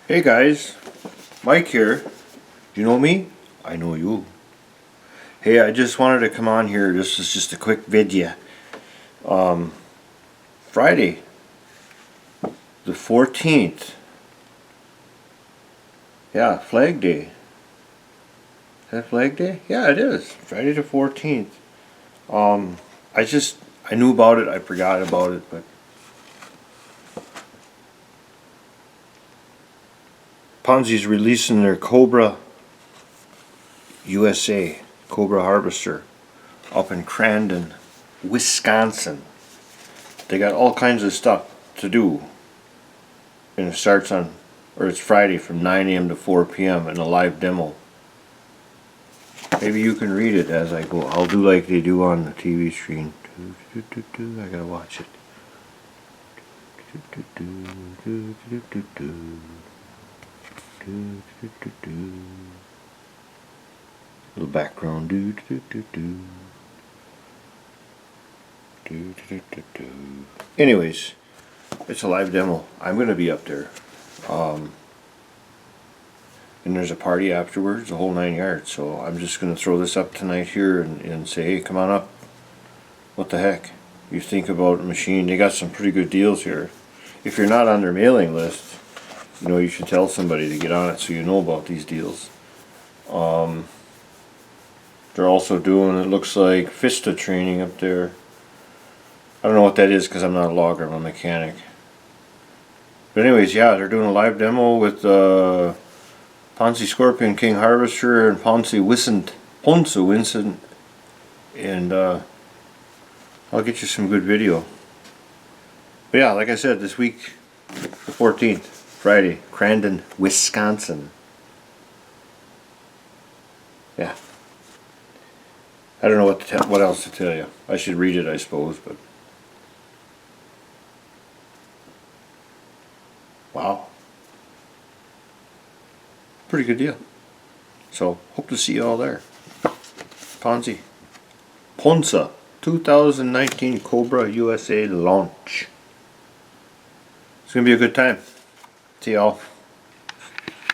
Hey guys, Mike here. Do you know me? I know you. Hey, I just wanted to come on here. This is just a quick video. Friday, the 14th. Yeah, Flag Day. Is that Flag Day? Yeah, it is. Friday the 14th. I knew about it. I forgot about it, but Ponze's releasing their Cobra USA, Cobra Harvester, up in Crandon, Wisconsin. They got all kinds of stuff to do. And it starts on, or it's Friday from 9 a.m. to 4 p.m. in a live demo. Maybe you can read it as I go. I'll do like they do on the TV screen. I gotta watch it. Little background. Anyways, it's a live demo. I'm gonna be up there. And there's a party afterwards, the whole 9 yards. So I'm just gonna throw this up tonight here and say, hey, come on up. What the heck? You think about a machine, they got some pretty good deals here. If you're not on their mailing list, you know, you should tell somebody to get on it so you know about these deals. They're also doing, it looks like, Vista training up there. I don't know what that is because I'm not a logger, I'm a mechanic. But anyways, yeah, they're doing a live demo with Ponsse Scorpion King Harvester and Ponsse Winston, and I'll get you some good video. But yeah, like I said, this week, the 14th, Friday, Crandon, Wisconsin. Yeah. I don't know what else to tell you. I should read it, I suppose, but wow. Pretty good deal. So, hope to see you all there. Ponsse 2019 Cobra USA launch. It's going to be a good time. See y'all.